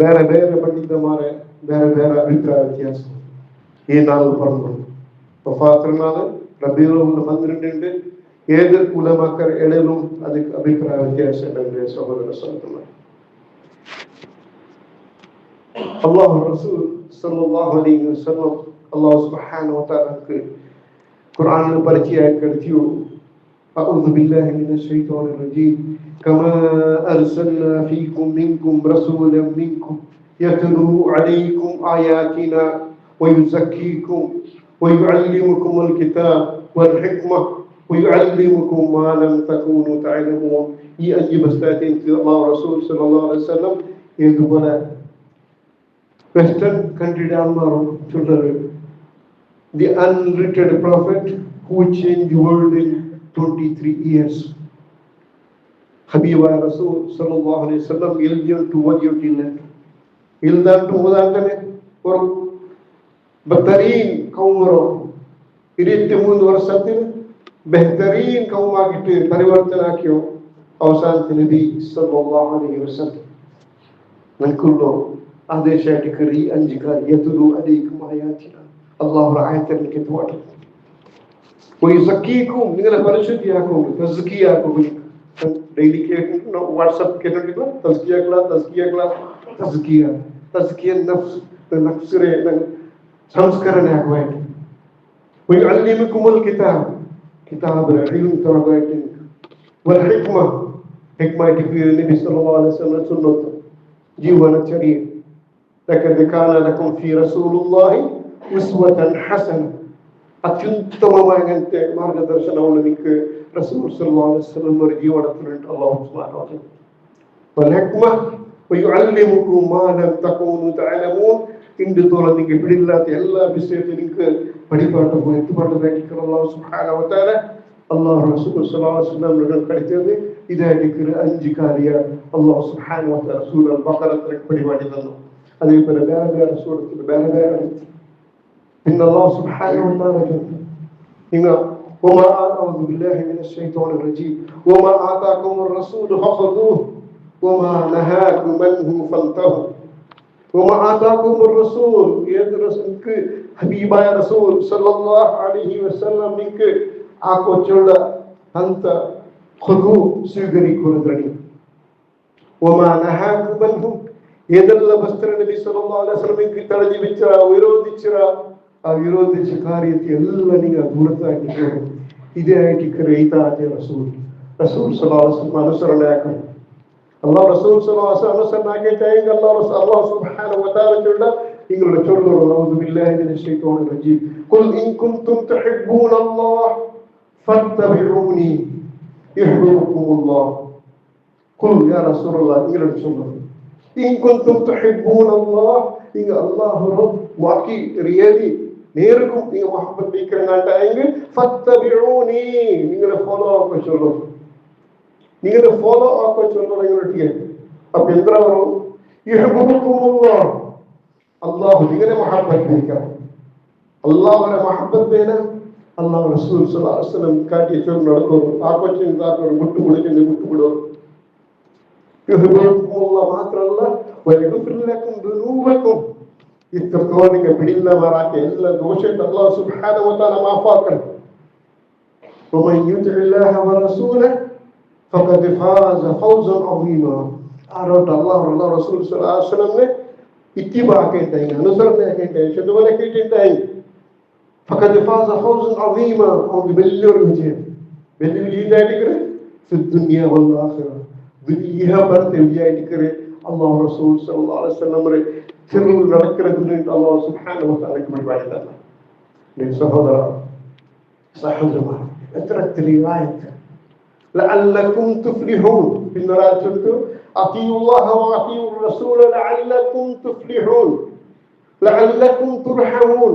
ಬೇರೆ ಬೇರೆ ಪಂಡಿತ ಮಾರೆ ಬೇರೆ ಬೇರೆ ಅಭಿಪ್ರಾಯ ವ್ಯತ್ಯಾಸ ಈ ನಾள் பிறந்தோம் வஃபாத்துனால ரபியுல் அவல் 12 ஏழு உலமாக்கள் எழுதும் அதுக்கு அபிப்பிராய வித்தியாசம் என்று சகோதரர் சொல்றாங்க. அல்லாஹ் ரசூல் ஸல்லல்லாஹு அலைஹி வஸல்லம் அல்லாஹ் சுப்ஹானஹு வ தஆலாக்கு குர்ஆனில் பரிச்சயப்படுத்தியோ அஊது பில்லாஹி மினஷ் ஷைத்தானிர் ரஜீம் கமா அர்சல்னா ஃபீக்கும் மின்கும் ரசூலன் மின்கும் யத்லூ அலைக்கும் ஆயாத்தினா வ யுஸக்கீக்கும் வ யுஅல்லிமுக்குமுல் கிதாப் வல் ஹிக்மah ويعلمكم ما لم تكونوا تعلمون. ഈ 5 പുസ്തകത്തിൽ അല്ലാഹു റസൂൽ സല്ലല്ലാഹു അലൈഹി വസല്ലം ഇതുപോലെ വെസ്റ്റേൺ കൺട്രിയുടെ ആൾമാരും ചൊല്ലുന്നത് the unwritten prophet who changed the world in 23 years. ഹബീബായ റസൂൽ സല്ലല്ലാഹു അലൈഹി വസല്ലം എഴുതിയിട്ട് ഓതിയിട്ടില്ല. എഴുതാണ്ട് ഓതാണ്ടനെ ഒരു ബത്തരീൻ കൗമറോ 23 വർഷത്തിൽ बेहतरीन कौमागिட்டு परिवर्तनाकियो අවසානයේ නබි සල්ලල්ලාහු අලයිහි වසල්ලම් මන්කුල්ලෝ ආදේශයට කරී අංජිකා යතුරු අලයිකුම් ආයාතිනා අල්ලාහ් රායතන් කිතුවට ويزكيكم നിങ്ങളെ പരിശുദ്ധിയാക്കും തസ്കിയാക്കും ഡെയിലി കേൾക്കുന്ന വാട്സ്ആപ്പ് കേട്ടിട്ടുണ്ടോ തസ്കിയ നഫ്സിനെ സംസ്കരണയാകുവാൻ ويعلمكم الكتاب kitab ilmu terabatin wal hikmah itu Nabi sallallahu alaihi wasallam sunnah jiwana cerita lakad kana lakum fi rasulullah uswatan hasanah ಅತ್ಯುತ್ತಮವಾದಂತೆ ಮಾರ್ಗದರ್ಶನವನ್ನು ನಿಮಗೆ ರಸೂಲ್ ಸಲ್ಲಲ್ಲಾಹು ಅಲೈಹಿ ವಸಲ್ಲಂ ಅವರ ಜೀವನದಲ್ಲಿ ಅಲ್ಲಾಹ್ ಸುಬ್ಹಾನಹು ವ ತಆಲಾ ವಲ್ ಹಿಕ್ಮah ويعلمكم ما لم تكونوا تعلمون ಇಂದು ತೋಲನಿಗೆ ಬಿಡಿಲ್ಲದ ಎಲ್ಲ ವಿಷಯಗಳಿಗೆ படிப்பாட்ட போயிட்டு பாட்டு அல்லாஹ் சுப்ஹானஹு வ தஆலா அல்லாஹ் ரசூல் ஸல்லல்லாஹு அலைஹி வஸல்லம் அவர்கள் படித்தது இதாயிருக்கு 5 காரிய அல்லாஹ் சுப்ஹானஹு வ தஆலா சூரா அல்-பக்ரா படிவாடிதல்ல அதே போல வேற சூரத்துல வேற ان الله سبحانه وتعالى إن وما أعوذ بالله من الشيطان الرجيم وما آتاكم الرسول فخذوه وما نهاكم عنه فانتهوا وما آتاكم الرسول يدرسك حبيبا يا رسول صلى الله عليه وسلم منك آكو چولا أنت خذوه سيغري كردرني وما نهاكم عنه يدل بستر النبي صلى الله عليه وسلم منك ترجي بچرا ويروديچرا ಆ ವಿರೋಧಿತ ಕಾರ್ಯಕ್ಕೆ ಎಲ್ಲ ನೀವು ದೂರತಾಗಿದ್ದೀರಿ ಇದೇ ಆಯ್ಕೆ ರೈತಾತೆ ರಸೂಲ್ ಸಲ್ಲಲ್ಲಾಹು ಅಲೈಹಿ ವಸಲ್ಲಂ ಅನುಸರಣೆ ಆಕಿ ಅಲ್ಲಾಹ್ ರಸೂಲ್ ಸಲ್ಲಲ್ಲಾಹು ಅಲೈಹಿ ವಸಲ್ಲಂ ಅನುಸರಣೆ ಆಕಿ ಅಲ್ಲಾಹ್ ಸುಬ್ಹಾನಹು ವ ತಆಲಾ ಚೊಲ್ಲ ಇಂಗಳು ಚೊಲ್ಲರು ಅಊದು ಬಿಲ್ಲಾಹಿ ಮಿನಶ್ ಶೈತಾನಿರ್ ರಜೀಮ್ ಕುಲ್ ಇನ್ ಕುಂತುಮ್ ತುಹಿಬ್ಬೂನ ಅಲ್ಲಾಹ್ ಫತ್ತಬಿಊನಿ ಯುಹಿಬ್ಬುಕುಮುಲ್ಲಾಹ್ ಕುಲ್ ಯಾ ರಸೂಲುಲ್ಲಾಹ್ ಇಂಗಳು ಚೊಲ್ಲರು ಇನ್ ಕುಂತುಮ್ ತುಹಿಬ್ಬೂನ ಅಲ್ಲಾಹ್ ಇಂಗ ಅಲ್ಲಾಹ್ ವಾಕಿ ರಿಯಲಿ நேருக்கும் நீங்க முஹப்பத் வைக்கிறீங்கன்றாங்க ஃபத்தபிஊனி நீங்க ஃபாலோ ஆக சொல்லுங்க நீங்க ஃபாலோ ஆக சொல்றீங்க அப்ப எந்திரவரோ யுஹிப்புகுமுல்லாஹ் அல்லாஹ் நீங்க முஹப்பத் வைக்க அல்லாஹ்வர முஹப்பத் வேணா அல்லாஹ் ரசூல் ஸல்லல்லாஹு அலைஹி வஸல்லம் காட்டிய சொல் நடக்கும் ஆபத்தின் தாக்கற முட்டு விடுவோம் யுஹிப்புகுமுல்லாஹ் மாத்திரல்ல வயகுஃபிர் லக்கும் துனூபக்கும் இத்தோனிಗೆ ಬಿಡಿಲ್ಲವರಾಕೆ ಎಲ್ಲ ದೋಷಕ್ಕೆ ಅಲ್ಲಾಹ್ ಸುಬ್ಹಾನಹು ವ ತಆಲಾ ಮಾಫ್ ಮಾಡ್ತಾನೆ ومن يطع الله ورسوله فقد فاز فوزا عظيما ಆರೋಟ ಅಲ್ಲಾಹ್ ರಸೂಲ್ ಸಲ್ಲಲ್ಲಾಹು ಅಲೈಹಿ ವಸಲ್ಲಂ ने इत्तिबा कहते हैं अनुसरण कहते हैं शुद्ध वाले कहते हैं فقد فاز فوزا عظيما और बिल्कुल विजय जाएगा في الدنيا والآخرة दुनिया पर विजय करे अल्लाह रसूल सल्लल्लाहु अलैहि वसल्लम रे திருவுள் நடக்கிறது அல்லாஹ் சுப்ஹானஹு வ தஆலாக்கு முடிவாயிட்டாங்க நீ சகோதரா சஹஜமா اثرت روايه لعلكم تفلحون في نراجت اطيعوا الله واطيعوا الرسول لعلكم تفلحون لعلكم ترحمون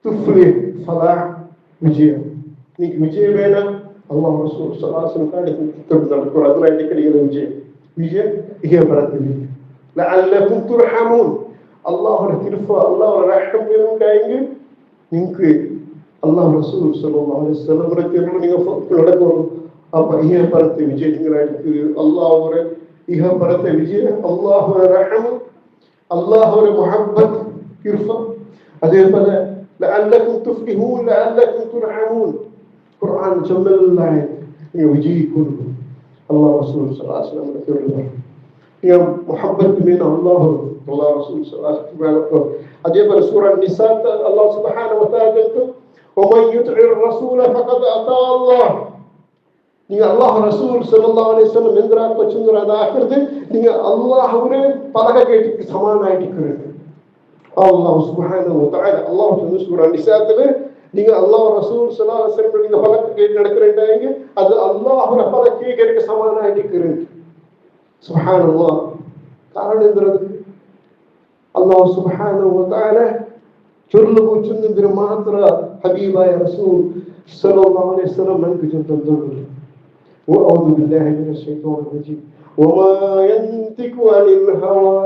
تفلح صلاح ವಿಜಯ ನೀ ವಿಜಯ ಬೇಡ ಅಲ್ಲಾಹ್ ರಸೂಲ್ ಸಲ್ಲಲ್ಲಾಹು ಅಲೈಹಿ ವಸಲ್ಲಂ ಕಾಡಿತು ಕುರಾನ್ ಅದರ ವಿಜಯ ಹೀಗೆ ಬರುತ್ತದೆ لعلكم ترحمون الله رحمه الله رحم بينكم ನಿಮಗೆ ಅಲ್ಲಾಹ್ ರಸೂಲ್ ಸಲ್ಲಲ್ಲಾಹು ಅಲೈಹಿ ವಸಲ್ಲಂ ರತಿಯನ್ನು ನೀವು ನಡೆಕೊಂಡು ಅಪ್ಪ ಇಹ ಬರುತ್ತೆ ವಿಜಯ ನಿಮಗೆ ಅಲ್ಲಾಹ್ ಅವರ ಇಹ ಬರುತ್ತೆ ವಿಜಯ ಅಲ್ಲಾಹ್ ರಹಮ್ அல்லாஹ்வுடைய முஹப்பத் இருஃபா. அதே போல லஅல்லக்கும் துஃப்லிஹூன் லஅல்லக்கும் துர்ஹமூன் குர்ஆன் சொல்லல்லாஹ் நீங்க விஜய் கொடுக்கும் அல்லாஹ் ரசூல் ஸல்லல்லாஹு அலைஹி வஸல்லம் சொல்றாங்க நீங்க முஹப்பத் மீன் அல்லாஹ் ரசூல் ஸல்லல்லாஹு அலைஹி வஸல்லம். அதே போல சூரா நிசா அல்லாஹ் சுப்ஹானஹு வ தஆலா சொல்றார் ومن يطع الرسول فقد اطاع الله. நீங்க அல்லாஹ் ரசூல் ஸல்லல்லாஹு அலைஹி வஸல்லம் என்கிறார் பச்சுங்கற அதாகிறது நீங்க அல்லாஹ்வுடைய பலகைக்கு சமானமாயிட்டீங்க. அல்லாஹ் சுப்ஹானஹு வ தஆலா அல்லாஹ் சொன்ன சூரா நிசாத்துல நீங்க அல்லாஹ் ரசூல் ஸல்லல்லாஹு அலைஹி வஸல்லம் நீங்க பலகைக்கு நடக்கறீங்க அது அல்லாஹ்வுடைய பலகைக்கு சமானமாயிட்டீங்க. சுப்ஹானல்லாஹ். காரணம் என்னது? அல்லாஹ் சுப்ஹானஹு வ தஆலா சொல்லுகிற மாத்திர ஹபீபாய ரசூல் ஸல்லல்லாஹு அலைஹி வஸல்லம் நமக்கு சொல்லித்தந்தார்கள். وأعوذ بالله من الشيطان الرجيم وما ينطق عن الهوى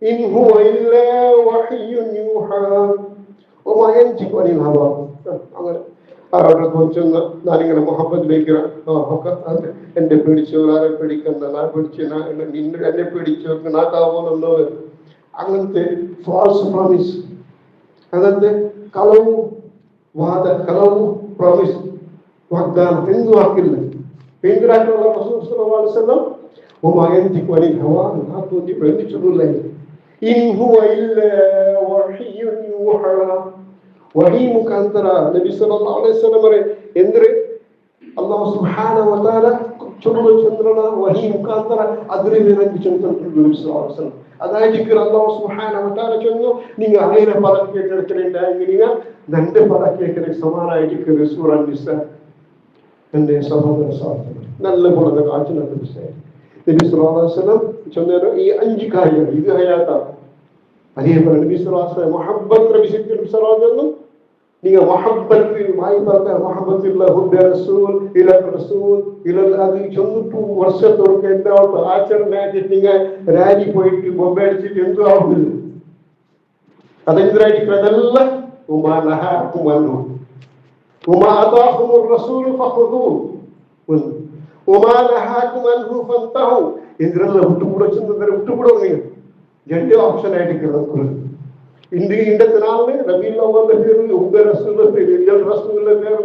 إن هو إلا وحي يوحى وما ينطق عن الهوى. അവരുടെ கொஞ்சம் நான் இങ്ങനെ முஹப்பத் வைக்கிறேன் എന്നെ പേടിച്ചവരെ പേടിക്കണ്ട ഞാൻ പേടിച്ച് നിന്നെ എന്നെ പേടിച്ചവർക്ക് നാക്കാവോന്നോ അങ്ങനത്തെ ഫാൾസ് പ്രോമിസ് അങ്ങനത്തെ കളവ് പ്രോമിസ് വാഗ്ദാനം എന്ത് വാക്കില്ല. പേങ്കരായിട്ടുള്ള റസൂൽ സല്ലല്ലാഹു അലൈഹി വസല്ലം وما ينطق عن الهوى നാത്തോന്നി പ്രേമിച്ചിട്ടില്ല. إن هو إلا وحي يوحى. വഹീ മുഖാന്തര നബി സല്ലല്ലാഹു അലൈഹി വസല്ലം ಎಂದ್ರೆ ಅಲ್ಲಾಹ್ ಸುಬ್ಹಾನಹು ವ ತಆಲಾ ಚೊಲ್ಲ ಚಂದ್ರನ ವಹೀ ಮುಖಾಂತರ ಅದರಿಂದ ನನಗೆ ಚಂದ್ರನ ನಬಿ ಸಲ್ಲಲ್ಲಾಹು ಅಲೈಹಿ ವಸಲ್ಲಂ അതായിരിക്കും അല്ലാഹു സുബ്ഹാനഹു വ തആല ചൊന്നു നിങ്ങൾ അങ്ങനെ പലക്കെ എടുക്കലുണ്ടായെങ്കിൽ നിങ്ങൾ രണ്ട് പലക്കെ സമാനമായിരിക്കും. സൂറ നിസ എന്റെ സഹോദര സഹോദരൻ നല്ല പോലെ കാഴ്ച നബി സല്ലല്ലാഹു അലൈഹി വസല്ലം ചൊന്നേരോ ഈ അഞ്ച് കാര്യങ്ങൾ ഇത് ഹയാത്താണ്. അതേപോലെ നബി സല്ലല്ലാഹു അലൈഹി വസല്ലം മുഹബ്ബത്ത് നബി സല്ലല്ലാഹു അലൈഹി വസല്ലം நீங்க மஹப்பத்தில் வாய் பார்த்த மஹப்பத்தில் ஹுப்ப ரசூல் இல ரசூல் இல அது 92 வருஷத்தோட எந்த ஆச்சரணை நீங்க ராஜி போயிட்டு பொம்பை அடிச்சுட்டு எந்த ஆகுது അതെന്തിനായിരിക്കുന്നതെല്ലാം ഉമാ നഹാക്കും വന്നു ഉമാ അതാഹും റസൂൽ ഫഖുദു ഉമാ നഹാക്കും അൻഹു ഫന്തഹു ഇതിനെല്ലാം വിട്ടുകൂടുക രണ്ട് ഓപ്ഷൻ ആയിട്ട് இன்றைய நாள் ரபீல் அவ்வல் பேரு உங்க ரசூல் பேரு ரசூல் பேரு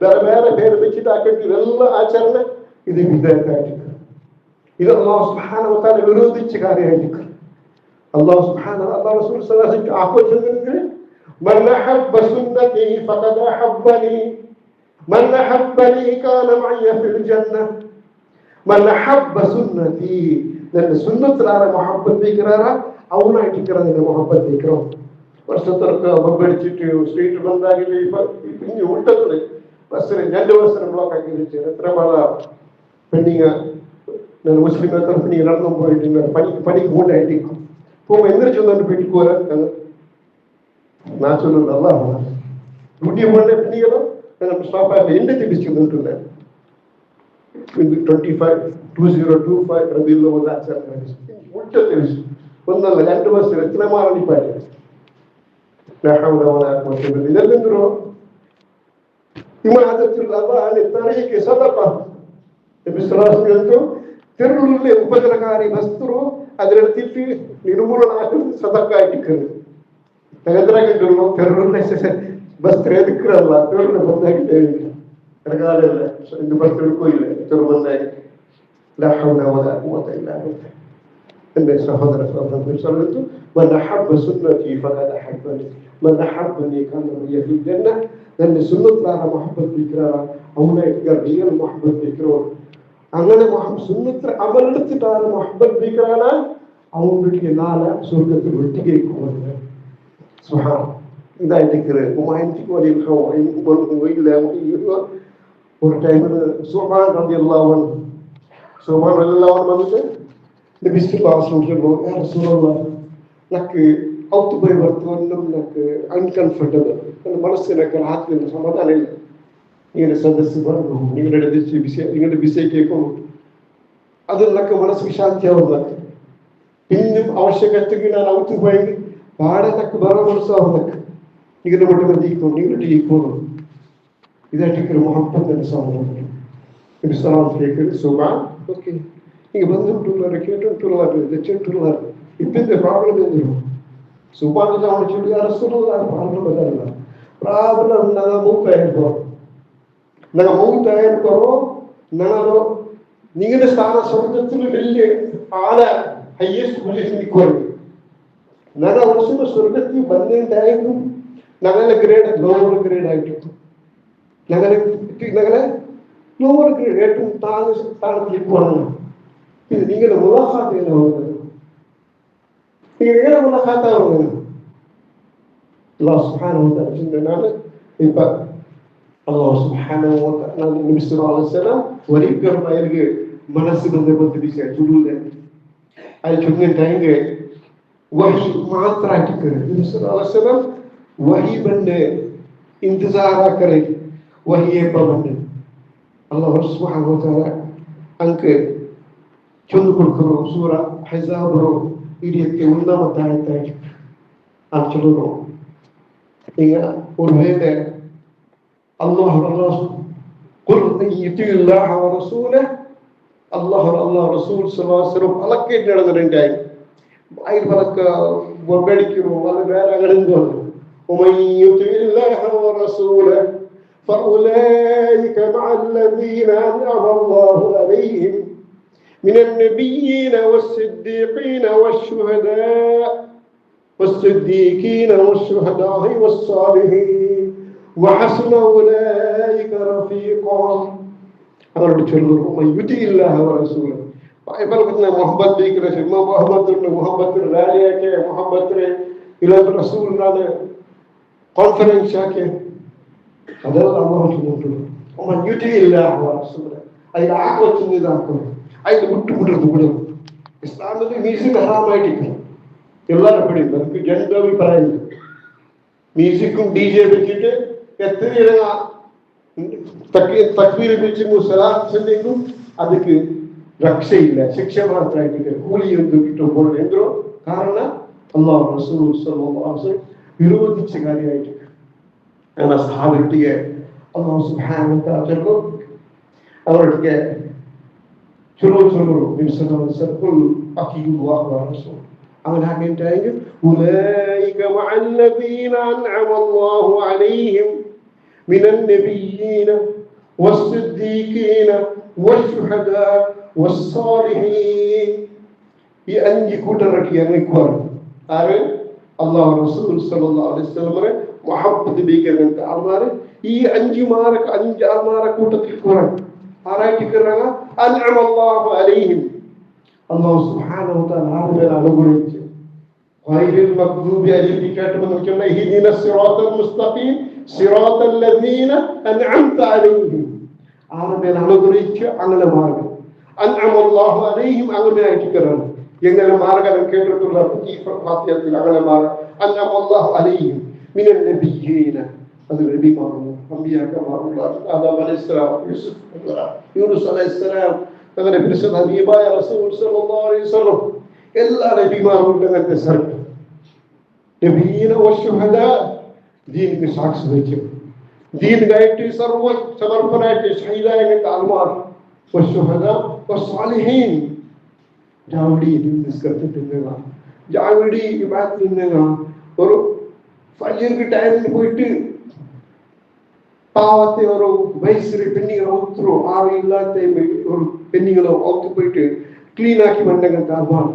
வேற வேற பேர் வச்சுட்டு ஆக்கிட்டு இதெல்லாம் ஆச்சரணை இது விதத்தாயிருக்கு. இது அல்லாஹ் சுப்ஹானஹு வ தஆலா விரோதிச்ச காரியமாயிருக்கு. அல்லாஹ் சுப்ஹானஹு அல்லாஹ் ரசூல் ஸல்லல்லாஹு அலைஹி வஸல்லம் ஆக்கோ சொல்லுங்க மன் அஹப்ப சுன்னதி ஃபகத் அஹப்பனி மன் அஹப்பனி கான மய்ய ஃபில் ஜன்னah மன் அஹப்ப சுன்னதி ನನ್ನ ಸುನ್ನತ್ರಾರ ಮೊಹಬ್ಬತ್ வைக்கிறாரா அவனாயிட்டிக்கிறாங்க இந்த ಮೊಹಬ್ಬತ್ வைக்கிறோம். ವರ್ಷದವರೆಗೆ ಬೊಬ್ಬಡಿಚಿಟ್ಟು ಸ್ಟ್ರೀಟ್ ಬಂದಾಗಿಲ್ಲ ಇನ್ನು ಉಲ್ಟದ್ದು ಬಸ್ 2 ವರ್ಷ ಬ್ಲಾಕ್ ಆಗಿರುತ್ತೆ. ಹತ್ರ ಭಾಳ பெண்ணிங்க நான் முஸ்லீம் தரப்பு நீங்க நடந்து போயிட்டு பணிக்கு மூட்டை ஆயிட்டீங்க போக எந்திரிச்சு வந்து போயிட்டு போறாங்க. நான் சொல்லுறது நல்லா டியூட்டி பண்ண பெண்ணிகளும் நம்ம ஸ்டாப் ஆகல எந்த டிஸ்ட்ரிக்ட் வந்துட்டு 2025 ரபியில் ಒಂದು ಆಚರಣೆ ಉಲ್ಟ ತಿಳಿಸಿ ಒಂದಲ್ಲ 2 ವರ್ಷ ರಚನೆ ಮಾಡಿಪಾರೆ ಇದೆಲ್ಲಂದ್ರು ಇಮಾದಕ್ಕೆ ಸದಕ ತಿರುಳಿ ಉಪದ್ರಕಾರಿ ವಸ್ತುರು ಅದರಲ್ಲಿ ತಿಪ್ಪಿ ನಿರ್ಮೂಲನ ಸದಕ ಆಟಿಕ್ಕರು ತೆರಳು ಬಸ್ತ್ರ ಎದಕ್ಕರಲ್ಲ ತೆರಳು ಬಂದಾಗಿದೆ ಎಡಗಾಲಿಲ್ಲ ಇದು ಬಸ್ ಇಲ್ಲ ತೆರು ಬಂದಾಗಿ لا حول ولا قوة إلا بالله. إن سهودر سهودر من أحب سنتي فقد أحبني من أحبني كان معي في الجنة. لأن سنة لها محبة بكرة أولا يتقربي المحبة بكرة أنا محبة سنة عملت لها محبة بكرة أو بكرة لا سورة الوتيجي كمان سبحان إذا يتكرر وما ينتقل الخوف وإلا وإلا ورتايم سبحان رضي الله عنه سبحان الله வந்துட்டு நபி ஸல்லல்லாஹு அலைஹி வஸல்லம் யா ரசூலல்லாஹ் எனக்கு ಔಟ್ ಬೈ ಬರ್ತವನ್ನ ನನಗೆ ಅನ್ಕಂಫರ್ಟಬಲ್ ನನ್ನ ಮನಸ್ಸಿನ ಆತ್ಮೀಯ ಸಮಾಧಾನ ಇಲ್ಲ. ನೀನು ಸದಸ್ಯ ಬರಲು ನಿങ്ങളുടെ ನಿങ്ങളുടെ ಬಿಸಿ ಕೇಳ್ಕೊಂಡು ಅದು ನನಗೆ ಮನಸ್ಸಿಗೆ ಶಾಂತಿ ಆಗೋದಕ್ಕೆ ಇನ್ನು ಅವಶ್ಯಕತೆಗೆ ನಾನು ಔಟ್ ಬೈಗೆ ಭಾಳ ನನಗೆ ಬರೋ ಮನಸ್ಸು ಆಗೋದಕ್ಕೆ ನಿങ്ങളുടെ ಮಟ್ಟದಲ್ಲಿ ಈಕೊಂಡು ನಿങ്ങളുടെ ಈಕೊಂಡು ಇದಾಟಿಕ್ಕೆ ಮೊಹಬ್ಬತ್ ನನ್ನ ಸಹೋದರ ನಬಿ ಸಲಾಮ್ ಕೇಳಿ ಸುಬಾ ಓಕೆ ಈಗ ಬಂದುಂಟುಲ್ಲಾರೆ ಕೇಟುಂಟುಲ್ಲಾರೆ ದೆಚ್ಚುಂಟುಲ್ಲಾರೆ ഇപ്പൊ എന്ത് പ്രോബ്ലം എന്തിനു സുബാനുള്ള അവനെ ചൊല്ലി അറസ്റ്റുള്ള പ്രോബ്ലം അതല്ല പ്രോബ്ലം naga മൂത്തായപ്പോ naga നിങ്ങളുടെ സ്ഥാന സ്വർഗത്തിൽ വലിയ ആളെ ഹയസ്റ്റ് പൊസിഷൻ നിൽക്കുവാണ് naga ವರ್ಷದ ಸ್ವರ್ಗಕ್ಕೆ ಬಂದೇಂಟಾಯಿತು naga ಗ್ರೇಡ್ ಲೋವರ್ ಗ್ರೇಡ್ ಆಯಿತು naga ಲೋವರ್ ಗ್ರೇಡ್ ഏറ്റവും താഴെ സ്ഥാനത്ത് നിൽക്കുവാണ് ഇത് നിങ്ങളുടെ മുലാഖാത്ത് എന്ന് Kira-kira mana kata orang Allah Subhanahu wa ta'ala sebenarnya iba Allah Subhanahu wa ta'ala Nabi sallallahu alaihi wasallam warikar bayarge manasu bande bande bisa judulnya ay chunne tayenge wahi matra tikare Nabi sallallahu alaihi wasallam wahi bande intizara kare wahi eba bande Allah Subhanahu wa ta'ala anke chundu kuro surah Ahzab ಇದಕ್ಕೆ ಉನ್ನತ ಆಯ್ತಾಯ್ತು ಅಚ್ಚಲು ಈಗ ஒரு வேளை அல்லாஹ் قل يطيع الله ورسوله الله رسول صلى الله عليه وسلم ಅಲಕ್ಕೆ ನಡೆದರಂಟಾಯಿ ಬಾಯಿ ಬಲಕ ಒಬ್ಬಡಿಕಿರು ವಲ್ಲ ಬೇರೆ ಅಂಗಡಿಂದು ومن يطيع الله ورسوله فاولئك مع الذين انعم الله عليهم من النبيين والصديقين والشهداء والصالحين وحسن أولئك رفيقا أقول تشلون من يطيع الله ورسوله فأيضا قلنا محبت بكرة ما محبت الرالية كي محبت إلى الرسول لنا conference كي هذا الله سبحانه ومن يطيع الله ورسوله أي عقوة النظام ஐந்து விட்டுவிடுறது கூட இஸ்லாமில் மியூசிக் ஹராமாயிட்டு எல்லாரும் எப்படி அதுக்கு ஜென்ட அபிப்பிராயம் இல்லை மியூசிக்கும் டிஜே வச்சுட்டு எத்தனை தக்வீரை வச்சு சலாத் செல்லிங்கும் அதுக்கு ரக்ஷை இல்லை ಶಿಕ್ಷೆ ಮಾತ್ರ ಆಗಿದೆ ಕೂಲಿಯನ್ನು ಬಿಟ್ಟು ಹೋಗೋದು ಎಂದ್ರು ಕಾರಣ ಅಲ್ಲಾಹ್ ರಸೂಲ್ ಸಲ್ಲಲ್ಲಾಹು ಅಲೈಹಿ ವಸಲ್ಲಂ ವಿರೋಧಿച്ച ಕಾರ್ಯ ಆಯಿತು ನನ್ನ ಸಹಾಬತ್ತಿಗೆ ಅಲ್ಲಾಹ್ ಸುಬ್ಹಾನಹು ವ ತಆಲಾ ಅವರಿಗೆ ಚಲೋ ನಿಮಿಷಗಳು ಅಕೀದು ರಸೂಲ್ ಅವನ ಹಾಗೆಂಟಾಗಿ أولئك مع الذين أنعم الله عليهم من النبيين والصديقين والشهداء والصالحين أنجي كترك ينكور أرى الله رسول صلى الله عليه وسلم محبت بيكر أنت أماره أنجي مارك أنجي أمارك كترك آرايتي كرنا أنعم الله عليهم الله سبحانه وتعالى هذا على قريش غير المغضوب عليهم كاتب كما اهدنا الصراط المستقيم صراط الذين أنعمت عليهم على قريش على مارك أنعم الله عليهم على آرايتي كرنا ينال مارك أن كتب الله كيف فاتية على مارك أنعم الله عليهم من النبيين هذا النبي مارك أنبياء كما الله آدم عليه السلام يوسف يونس عليه السلام هذا نبي حبيبا يا رسول صلى الله عليه وسلم إلا نبي ما هو dengan dasar نبيين والشهداء دين के साक्ष बेचे دين गायटे सर्व समर्पणाचे शहीदायके तालमार والشهداء والصالحين जावड़ी दिन करते दिनेगा जावड़ी इबादत दिनेगा और फजर के टाइम में போயிட்டு பாவத்தை ஒரு வயசுல பெண்ணிகளை ஊத்துறோம் ஆவி இல்லாத ஒரு பெண்ணிகளை ஊத்து போயிட்டு கிளீன் ஆக்கி வந்தாங்க தாழ்வான்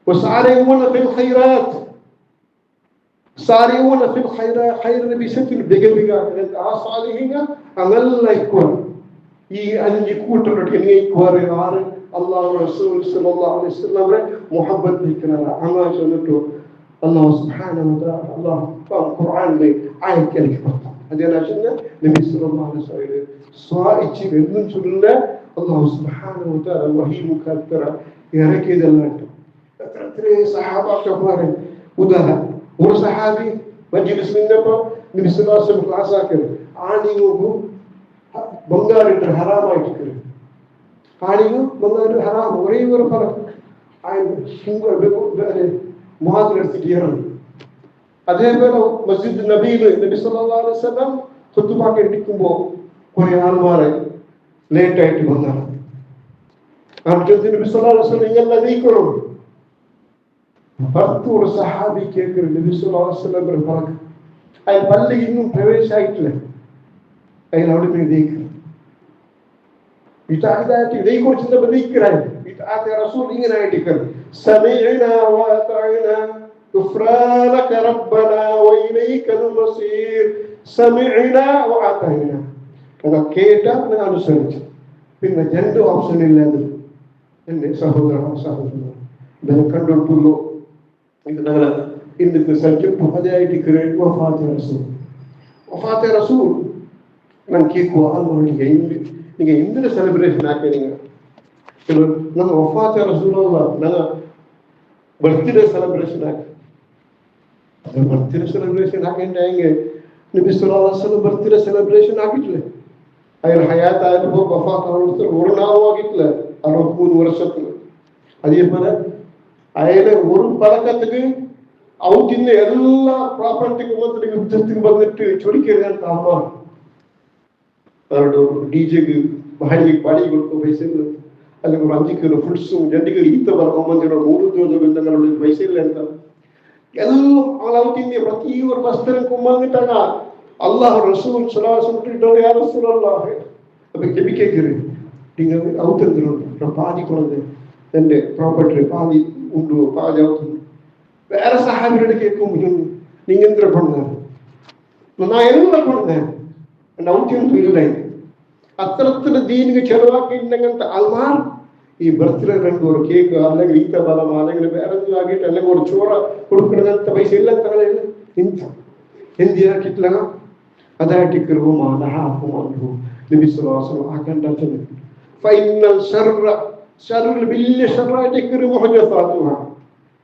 وسارعون في الخيرات سارعون في الخيرات خير بشكل بيجا صالحين الله يكون أنجي كوتر كني كواري عار الله رسول صلى الله عليه وسلم محبت بكرة عما جنته الله سبحانه وتعالى الله القرآن لي آية كلمة هذا نجنا النبي صلى الله عليه وسلم سواء شيء من سورة الله سبحانه وتعالى وحي مكثرة يركض الله ترى صحابة كبار وده هو صحابي مجلس من نبأ النبي صلى الله عليه وسلم عساكر عاني وهو بنغار الحرام أيتكر عاني بنغار الحرام وري ورفرق عين سنغر بقول مهاجر سكيران அதே போல மஸ்ஜித் நபியில நபி ஸல்லல்லாஹு அலைஹி வஸல்லம் குத்துபா கேட்டிக்கும்போ ஒரு ஆள்வாரை லேட் ஆயிட்டு வந்தாங்க அடுத்து நபி ஸல்லல்லாஹு அலைஹி வஸல்லம் எல்லாம் நீக்கறோம் பார்த்து ஒரு சஹாபி கேட்கிற நபி ஸல்லல்லாஹு அலைஹி வஸல்லம் இருப்பாங்க அது பள்ளி இன்னும் பிரவேச ஆயிட்டல அதில் அப்படி தேய்க்கு இதாயதாட்டி இதை குறித்து நம்ம நீக்கிறாங்க இதாயத்தை ரசூல் இங்கே ஆயிட்டிருக்காரு சமீனா வஅதஅனா غفرانك ربنا وإليك المصير سمعنا وأطعنا நாங்கள் கேட்டால் நாங்கள் அனுசரிச்சு பின்ன ரெண்டு ஆப்ஷன் இல்லாது என்ன சகோதரன் ಇದನ್ನು ಕಂಡುಕೊಳ್ಳಲು ಇದನ್ನ ಇಂದಕ್ಕೆ ಸಬ್ಜೆಕ್ಟ್ ಹದಿಯಾಯಿತು ಕ್ರಿಯೇಟ್ ವಫಾತೆ ರಸೂಲ್ ನಾನು ಕೇಕು ಆಲ್ಮೋನಿಗೆ நீங்க இந்த செலிப்ரேஷன் ஆக்கிறீங்க நம்ம வஃபாத் ரசூலுல்லாஹ் நம்ம பர்த்டே செலிப்ரேஷன் ஆக்கு அது பர்த்டே செலிப்ரேஷன் ஆக்கிட்டாங்க நபி ஸல்லல்லாஹு அலைஹி வஸல்லம் பர்த்டே செலிப்ரேஷன் ஆக்கிட்டல அவர் ஹயாத் ஆயிட்டு வஃபாத் ஆனது ஒரு நாள் ஆகிட்டல 63 வருஷத்துல அதே போல அயல ஒரு பழக்கத்துக்கு அவத்தின் எல்லா ப்ராப்பர்ட்டிக்கு வந்து யுத்தத்துக்கு வந்துட்டு சொடிக்கிறது அம்மா அவரோட ஒரு டிஜேக்கு பாடிக்கு பாடி கொடுக்க பைசல் அதுக்கு ஒரு 5 கிலோ ஃபுட்ஸும் 2 கிலோ ಈತ ಬರ್ಕೊಂಬಂದಿರೋ 3 ಜೋಜಗಳಿಂದ ಪೈಸೆಲ್ಲ ಅಂತ ಎಲ್ಲ ಅವತ್ತಿನ ಪ್ರತಿ ஒரு மஸ்தரன் கும்மாங்கிட்டாங்க அல்லாஹ் ரசூல் ஸல்லல்லாஹு அலைஹி வஸல்லம் யா ரசூலல்லாஹ் அப்ப கெபி கேக்குறேன் நீங்க அவுத்தந்துரும் பாதி குழந்தை எന്റെ ப்ராப்பர்ட்டி பாதி உண்டு பாதி அவுத்து வேற சஹாபியோட கேட்க முடியும் நீங்க எந்திர பண்ணாரு நான் என்ன பண்ணேன் ಔಟ್ಯಂತೂ ಇಲ್ಲ ಇದು ಅತ್ರತ್ರ ದೀನಿಗೆ ಚೆಲುವಾಗಿಂದಂತ ಅಲ್ಮಾರ್ ಈ ಬರ್ತಿರೋ ರಂಗೋರು ಕೇಕ್ അല്ലെങ്കിൽ ಈತ ಬಲಮ അല്ലെങ്കിൽ ಬೇರೆ ಆಗಿಟ್ಟು അല്ലെങ്കിൽ ഒരു ചോറ കൊടുക്കുന്നದಂತ ಪೈಸೆ ಇಲ್ಲ ತಗೊಳ್ಳಿಲ್ಲ ಇಂತ ಹಿಂದಿಯ ಕಿತ್ಲಗ ಅದಾಟಿಕರು ಮಾನಹಾಕು ಮಂದು ನಬಿ ಸಲ್ಲಲ್ಲಾಹು ಅಲೈಹಿ ವಸಲ್ಲಂ ಅಕಂಡತನೆ ಫೈನಲ್ ಶರ್ರ ಬಿಲ್ಯ ಶರ್ರಾಟಿಕರು ಮುಹಜಸಾತುಹಾ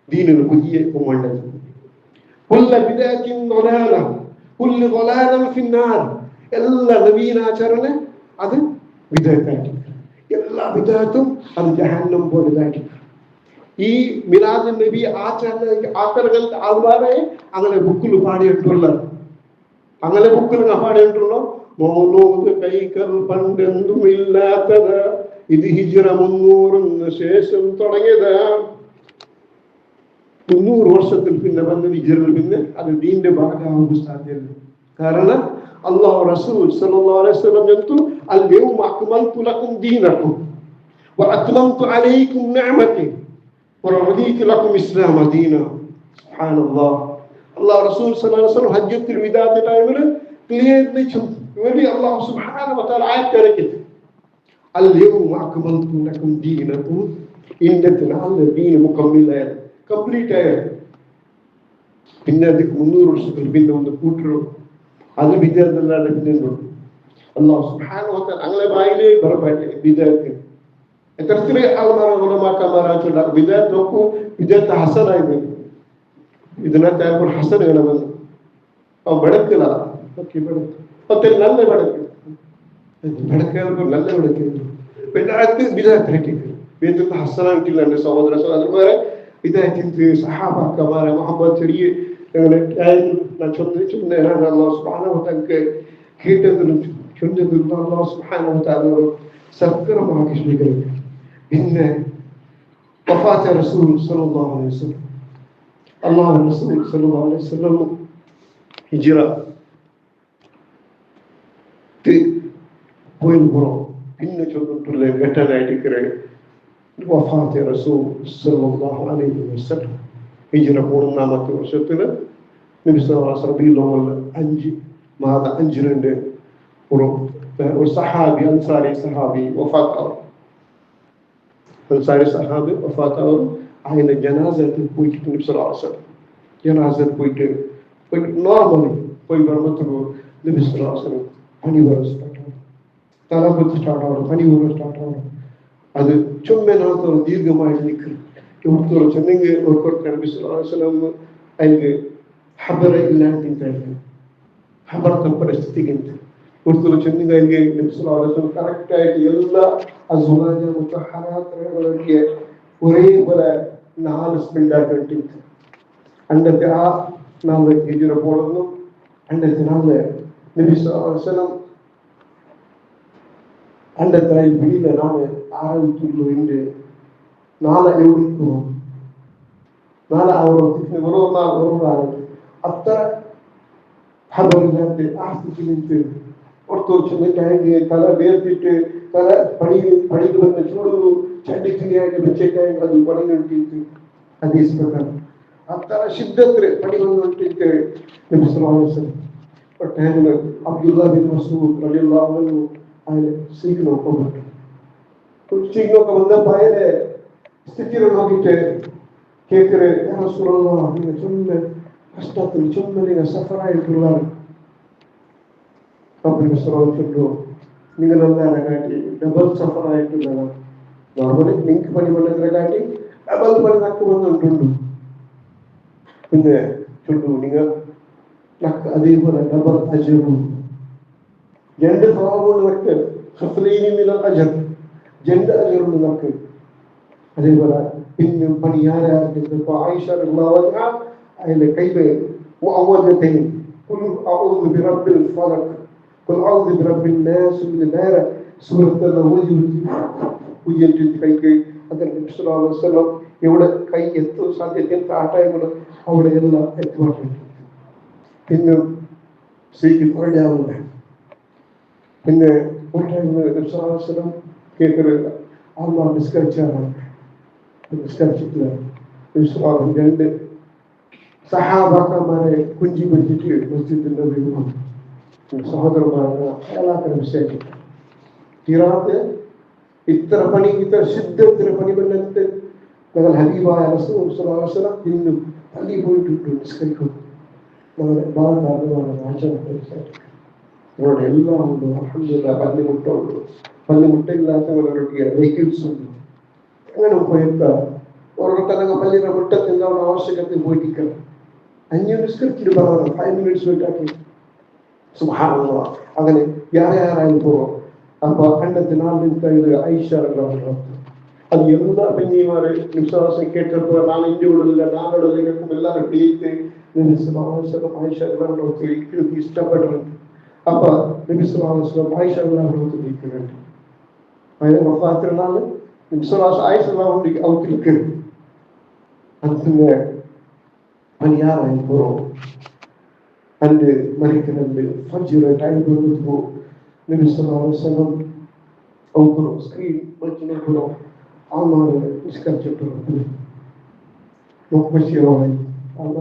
ದೀನನ புதிய குமண்டல் குல்ல பிதாத்தின் ضلالا كل ضلالا في النار ಎಲ್ಲ ನವೀನಾಚರಣೆ ಅದು ವಿಧೇಯಕಾಟಿ ಎಲ್ಲ ವಿಧೇಯತು ಅದು ಜಹನ್ನಂ போடுதாட்டி ಈ ಮಿಲಾದ್ ನಬಿ ಆಚರಣೆಗಂತ ಆಲ್ವಾರೆ ಅಂಗಲೆ ಬುಕ್ಕುಲು ಪಾಡಿയിട്ടുಳ್ಳ ಅಂಗಲೆ ಬುಕ್ಕುಲು ಪಾಡಿയിട്ടുಳ್ಳೋ ಮೌನೂದು ಕೈಕಲ್ ಪಂಡೆಂದು ಇಲ್ಲಾತದ ಇದು ಹಿಜ್ರ 300 ശേഷം തുടങ്ങിയത 300 വർഷത്തിൽ പിന്നെ വന്ന ഹിജ്റയിൽ പിന്നെ അത് ദീന്റെ ഭാഗമാകാൻ സാധ്യതയില്ല കാരണം Allah Rasul sallallahu alaihi wasallam itu al-yawma akmaltu lakum dinakum wa atmamtu alaykum ni'mati wa raditu lakum islam dinan subhanallah Allah Rasul sallallahu alaihi wasallam hajjatul wida time clearly really Allah subhanahu wa ta'ala ayat kare al-yawma akmaltu lakum dinakum indatna al-din mukammila complete pinna dik 300 ವರ್ಷಗಳು ಬಿಂದ ಒಂದು ಕೂಟ್ರು ಅದು ವಿದ್ಯಾರ್ಥಿಗಳ ನೆನಪು ಅಲ್ಲಾಹ್ ಸುಬ್ಹಾನಹು ವ ತಆಲಾ ಅಂಗಲೆ ಬಾಯಿಲೆ ಬರಬಾಟೆ ವಿದ್ಯಾರ್ಥಿ ಎತ್ತರ್ತಿರೆ ಅಲ್ಮಾರ ಉಲಮಾ ಕಮಾರ ಚುಡ ವಿದ್ಯಾರ್ಥಿಕು ವಿದ್ಯಾರ್ಥಿ ಹಸನ ಇದೆ ಇದನ್ನ ತಾಯಪುರ ಹಸನ ಹೇಳಬಂದು ಅವ ಬಡಕಿಲ್ಲ ಓಕೆ ಬಡಕ ಮತ್ತೆ ನನ್ನ ಬಡಕ ನನ್ನ ಬಡಕ ವಿದ್ಯಾರ್ಥಿ ವಿದ್ಯಾರ್ಥಿ ವಿದ್ಯಾರ್ಥಿ ಹಸನ ಅಂತಿಲ್ಲ ಅಂದ್ರೆ ಸಹೋದರ ಸಹೋದರ ವಿದ್ಯಾರ್ಥಿ ಸಹಾಬಾ ಕಮಾರ ಮೊಹಮ್ಮದ್ ಶರೀಯ நான் சொன்னேன் அல்லாஹ் சுப்ஹானஹு வ தஆலா கேட்டது சொன்னது அல்லாஹ் சுப்ஹானஹு வ தஆலா சக்கரமாக சொல்லுகிறது இன்ன வஃபாத் ரசூல் ஸல்லல்லாஹு அலைஹி வஸல்லம் அல்லாஹ் ரசூல் ஸல்லல்லாஹு அலைஹி வஸல்லம் ஹிஜ்ரா போய் போறோம் இன்னும் சொல்லுட்டுள்ள கட்டளையிட்டிருக்கிறேன் வஃபாத் ரசூல் ஸல்லல்லாஹு அலைஹி வஸல்லம் ஹிஜ்ரா 3 வருஷத்துல நபி ஸல்லல்லாஹு அலைஹி வஸல்லம் 5 மாதம் 5 ஒரு சஹாபி அன்சாரி சஹாபி வஃபாத் ஆவார் அன்சாரி சஹாபி வஃபாத் ஆவார் ఆయన ஜனாஸத்துக்கு போயிட்டு நபி ஸல்லல்லாஹு அலைஹி வஸல்லம் ஜனாஸத்துக்கு போயிட்டு நார்மலி போய் வரமத்துக்கு நபி ஸல்லல்லாஹு அலைஹி வஸல்லம் பனிவர ஸ்டார்ட் ஆகும் தலபத்து ஸ்டார்ட் ஆகும் பனிவர ஸ்டார்ட் ஆகும் அது சும்மே நாத்தோட தீர்க்கமாக நிற்கிறது ஒருத்தர் சொன்னீங்க ஒருத்தர் நபி ஸல்லல்லாஹு அலைஹி வஸல்லம் அவங்க ஹபர இல்லாட்டி ஹபரத்த ಪರಿಸ್ಥಿತಿಗಿಂತ ஒருத்தர் சொன்னீங்க அவங்க நபி ஸல்லல்லாஹு அலைஹி வஸல்லம் கரெக்ட் ஆயிட்டு எல்லா அஸ்வாஜ முத்தஹராத்களுடைய ஒரே போல 4 ஸ்பெண்ட் ஆகிட்டு அண்டத்தை நாம ஹிஜ்ரா போடணும் அண்டத்தை நாம நபி ஸல்லல்லாஹு அலைஹி வஸல்லம் அண்டத்தை வெளியில நாம ஆரம்பிச்சுள்ளோம் என்று நாளை எவ்வளோ നാളെ ഓരോ നാൾ അത്ര ഹബറില്ലാത്ത ആസ്തിക്ക് ഒർത്തൊഴിച്ച് തല വേർത്തിട്ട് തല പണിക്ക് വന്ന് ചൂട് ചണ്ടിക്കിനിയായിട്ട് വെച്ചേക്കായി അത് പണിഞ്ഞിട്ട് ഹദീസ് പ്രകാരം അത്ര ശിദ്ധത്തിൽ പണി വന്നിട്ട് നബി സല്ലല്ലാഹു അലൈഹി വസല്ലം ടൈമിൽ അബ്ദുല്ലാ ബിൻ മസ്ഊദ് റളിയല്ലാഹു അൻഹു അതിന് സീക്ക് നോക്കപ്പെട്ടു. സീക്കിനൊക്കെ വന്നപ്പോൾ അതിന്റെ സ്ഥിതിയിൽ നോക്കിയിട്ട് കേൾക്കറ് യാ റസൂലല്ലാഹ് നിങ്ങൾ ചുമ്മാ കഷ്ടത്തിൽ ചുമ്മാ നിങ്ങൾ സഫറായിട്ടുള്ളതാണ്. അപ്പോൾ നബി സല്ലല്ലാഹു അലൈഹി വസല്ലം നിങ്ങളെല്ലാവരെ കാട്ടി ഡബിൾ സഫറായിട്ടുള്ളതാണ്. നോർമലി നിങ്ങൾക്ക് പണി വന്നതിനെ കാട്ടി ഡബിൾ പണി നക്ക് വന്നിട്ടുണ്ട്. പിന്നെ ചുണ്ടു നിങ്ങൾ നക്ക് അതേപോലെ ഡബിൾ അജറും രണ്ട് ഭാവമുള്ള നക്ക് ഹസ്ലീനിൽ അജർ രണ്ട് അജറുണ്ട് നക്ക്. അതേപോലെ പിന്നെ പണി ആരായിരുന്നു ഇപ്പോൾ ആയിഷ റളിയല്ലാഹു അൻഹ അതിലെ കൈബ് മുഅവ്വദതൈൻ ഖുൽ അഊദു ബിറബ്ബിൽ ഫലഖ് ഖുൽ അഊദു ബിറബ്ബിൻ നാസ് മിൻ നാർ സൂറത്തുൽ ഉയ്യൻറ്റി കൈക്ക് അതിൽ നബി സല്ലല്ലാഹു അലൈഹി വസല്ലം എവിടെ കൈ എത്തും സാധ്യത ആ ടൈമിൽ അവിടെ എല്ലാം എത്തുമായിട്ടുണ്ട്. പിന്നെ സ്ത്രീക്ക് കുറഞ്ഞാവില്ല. പിന്നെ ഒരു ടൈമിൽ നബി സല്ലല്ലാഹു അലൈഹി വസല്ലം കേൾക്കരുത് അള്ളാഹ് നിസ്കരിച്ചാണ് നിസ്കരിച്ചിട്ടില്ല. നബി സല്ലല്ലാഹു അലൈഹി വസല്ലം രണ്ട് സഹാബാക്കന്മാരെ കുഞ്ചി പിടിച്ചിട്ട് മസ്ജിദിന്റെ വീടും സഹോദരന്മാരെ അയാളാക്കുന്ന വിഷയം തീരാത്ത് ഇത്ര പണി ഇത്ര ശുദ്ധത്തിന് പണി വന്നിട്ട് ഞങ്ങൾ ഹബീബായ റസൂൽ സല്ലല്ലാഹു അലൈഹി വസല്ലം ഇന്നും പള്ളി പോയിട്ടുണ്ട് നിസ്കരിക്കും. ഞങ്ങളുടെ ഞങ്ങളുടെ എല്ലാം ഉണ്ട്. അൽഹംദുലില്ലാഹ് പള്ളിമുട്ടുണ്ട്. പള്ളിമുട്ടില്ലാത്തവരുടെ വെഹിക്കിൾസ് ഉണ്ട്. അങ്ങനെ പോയിട്ട് ഓരോരുത്തരങ്ങ് പള്ളിയുടെ മുട്ടത്തിൻ്റെ ആവശ്യകത്തിൽ പോയിട്ടിരിക്കണം. 5 നിസ്കരിച്ചിട്ട് പറയണം 5 മിനിറ്റ്സ് വെയിറ്റാക്കി സുബ്ഹാനല്ലാഹ്. അങ്ങനെ யாராയാലും പോവും. അപ്പോൾ അന്നത്തെ നാളിൽ ഐഷ அது எல்லா பெண்ணியமாரு விசுவாசம் கேட்டப்போ நான் இங்கே விடல நானோட எனக்கும் எல்லாரும் பிடித்து நிமிஷம் ஆயிஷா எல்லாம் ஒருத்தர் இஷ்டப்படுறேன். அப்போ நிமிஷம் ஆயிஷா எல்லாம் ஒருத்தர் இருக்கிறேன். பார்த்துனால நிமிஷம் ஆயிஷா எல்லாம் அவருக்கு இருக்கு. அந்த பணியாரம் போகிறோம் அன்று மறிக்கிறது ஃபஜ்ர் டைம் கொடுத்து நிமிஷம் அவங்களும் ஸ்கிரீன் பிரச்சனை போகிறோம். ஆமாம் நிஸ்கரிச்சுட்டு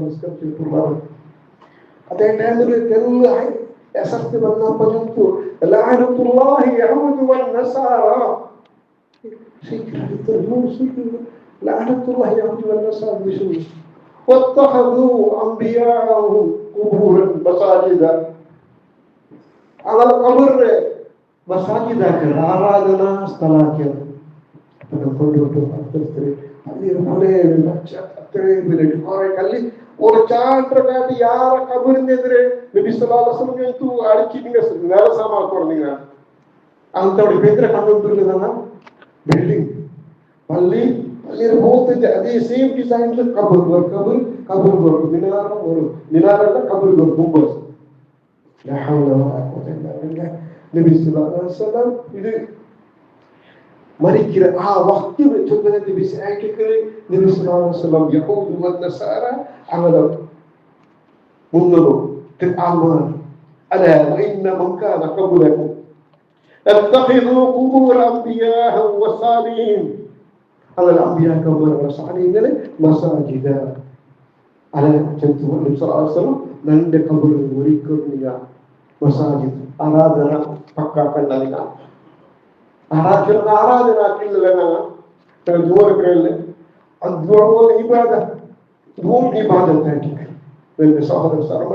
நிஸ்கரிச்சுட்டு அதே டைமில் தெருவில் எசர்த்து வந்தா பஜந்து லஅனத்துல்லாஹி யஹூது வன்னஸாரா சீக்கிரம் லஅனத்துல்லாஹி யஹூது வன்னஸாரா விசு واتخذوا انبياءهم قبورا مساجدا على القبر مساجدا ஆராதனா ஸ்தலாக்கிய ஒரு சான்ற காட்டி யார கபருந்தெதிரே நபி ஸல்லல்லாஹு அலைஹி வஸல்லம் ಎಂತೂ ಅಡಚಿங்க ನೆಲಸಮ ಕೊಡ್ನಿங்க ಅಂತೋಡಿ ಬೇದ್ರೆ ಕಂಡುಂಟುಲ್ಲದನ್ನ ಬಿಲ್ಡಿಂಗ್ ಅಲ್ಲಿ ಹೋಗ್ತಿದ್ದೆ ಅದೇ ಸೇಮ್ ಡಿಸೈನ್ ಕಬರ್ ಮಿನಾರಲ್ಲ ಕಬರ್ ಗುಂಬಸ್ ಲಾ ಹೌಲ ವಲಾ ಕುವ್ವತ ಇಲ್ಲಾ ಬಿಲ್ಲಾಹ್. ನಬಿ ஸல்லல்லாஹு அலைஹி வஸல்லம் இது மறிக்கிற வக்து சொன்னது விசாரிக்கு நபி ஸல்லல்லாஹு அலைஹி வஸல்லம் யஹூது வன்னஸாரா அமலம் முன்னரு தில்அமான் அல وإن من كان قبلكم اتخذوا قبور أنبياءهم وصالحين على الأنبياء قبور وصالحين مساجد على جنت النبي صلى الله عليه وسلم نند قبر وريكرنيا مساجد آرادنا پکا کندنا ஆராதனா இல்லைன்னா ஜோருக்குறேன் அது ஜோரோட இபாதா தூம் இபாதத்தாட்டிக்கு ரெண்டு சகோதர சரம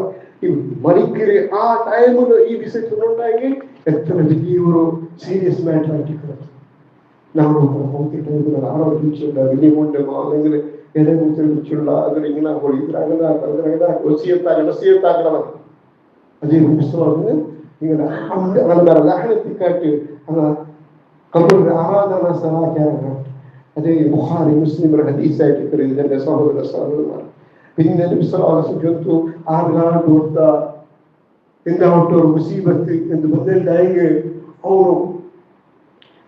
மறிக்கிற ಆ ಟೈಮಲ್ಲಿ ಈ ವಿಷಯ ನೋಡಿದಾಗೆ ಎತ್ತನ ವಿಧಿಯವರು ಸೀರಿಯಸ್ ಮ್ಯಾಟರ್ ಆಗಿರ್ತಾರೆ. ನಾವು ಹೋಗ್ತಿದ್ದ ಆರೋಗ್ಯ ವಿನಿಮಯ അല്ലെങ്കിൽ എന്നെ കുറിച്ചുള്ള അതിൽ ഇങ്ങനെ അങ്ങനെ വസിയത്താക്കണം അതേ വിശ്വാസത്തിന് ഇങ്ങനെ അങ്ങനെ ലഹനത്തിക്കാട്ട് قبر آرادنا صلاة هذا بخاري مسلم الحديث ذكر إذا صاحب الرسول إن النبي صلى الله عليه وسلم جنتو آرغان دوتا إن أوتور مصيبة إن بدل داينه أو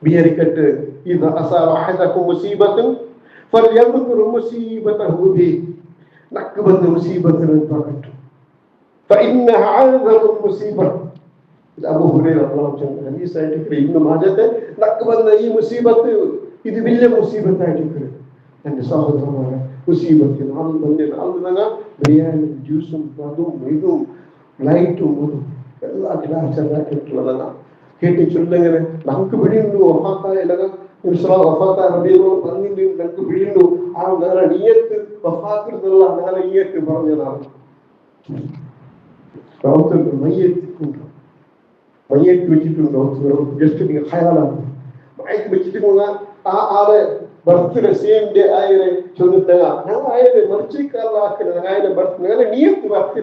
بيركت إذا أصاب أحدكم مصيبة فليذكر مصيبته به نك بند مصيبة البركة فإنها عارضة المصيبة أبو هريرة الله عنه حديث آياتك ابن ماجه نك بند أي مصيبة إذا بالله مصيبة آياتك أن صاحب هذا مصيبة نال بند نال لنا بيان جوسم بادوم ميدوم லைட்டும் போதும் எல்லா கிளாஸெல்லாம் கேட்டு வரலாம் கேட்டு சொல்லுங்க நமக்கு பிடிந்து வஃபாத்தா இல்லைனா இன்ஷா வஃபாத்தா நபியோ பன்னிண்டு நமக்கு பிடிந்து அதனால நியத்து வஃபாத்துறதுல அதனால நியத்து பரஞ்சலாம் ரவுத்துக்கு மையத்து வச்சுட்டு ரவுத்து ஜஸ்ட் நீங்க ஹயாலா மையத்து வச்சுட்டுங்க ஆளே பர்த்டே சேம் டே ஆயிரே சொல்லுங்க நான் ஆயிரே மர்ச்சிக்கால ஆக்குறேன் ஆயிரே பர்த்டே நியத்து வாக்கு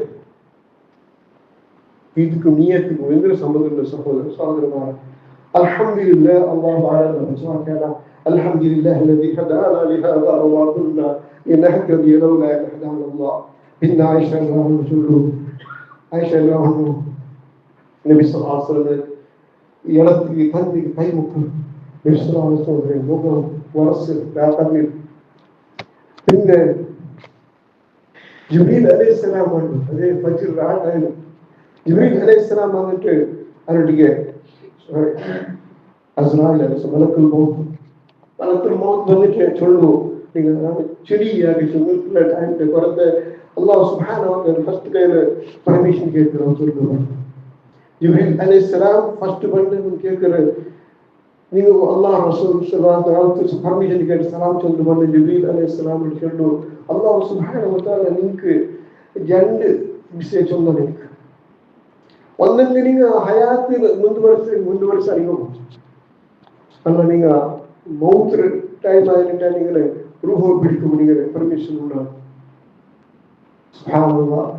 இதுக்கு நியத்துக்கு எந்த சம்பந்தம் இல்லை சகோதரமாக அல்ஹம்துலில்லாஹ் அல்லாஹ் தஆலா சுப்ஹானஹு அல்ஹம்துலில்லாஹ் الذي هدانا لهذا وما كنا لنهتدي لولا أن هدانا الله إن عائشة الله عنها عائشة الله عنها நபி ஸல்லல்லாஹு அலைஹி வஸல்லம் இடத்துக்கு தந்தைக்கு கை முக்கு நபி ஸல்லல்லாஹு அலைஹி வஸல்லம் முகம் வரசு தண்ணீர் பின்ன ஜிப்ரீல் அலைஹிஸ்ஸலாம் வந்து அதே ஃபஜ்ர் ராத் ஜிப்ரீல் அலைஹிஸ்ஸலாம் வந்துட்டு அவருடைய அஸ்ராயில் மலக்குல் மௌத் வந்துட்டு சொல்லுவோம் நீங்கள் செடியாக சொல்லுற டைம் குறைந்த அல்லாஹ் சுப்ஹானஹு வ தஆலா ஃபர்ஸ்ட் கையில் பர்மிஷன் கேட்குறோம் சொல்லுவோம் ஜிப்ரீல் அலைஹிஸ்ஸலாம் ஃபர்ஸ்ட் பண்ணு கேட்குற நீங்கள் அல்லாஹ் ரசூல் ஸல்லல்லாஹு அலைஹி வஸல்லம் பர்மிஷன் கேட்டு சலாம் சொல்லு பண்ணு ஜிப்ரீல் அலைஹிஸ்ஸலாம் சொல்லுவோம் அல்லாஹ் சுப்ஹானஹு வ தஆலா നിങ്ങൾക്ക് രണ്ട് വിഷയം சொன்னது ಒಂದೊಂದು ನೀங்க ಹಯಾತ್ ಮುಂದುವರಿಸ ನೀವು ಅಲ್ಲ நீங்க மௌத் டைம் ஆயிட்டா நீங்களே ரூஹ் பிடிக்க முடியல பர்மிஷன் உண்டா சுப்ஹானல்லாஹ்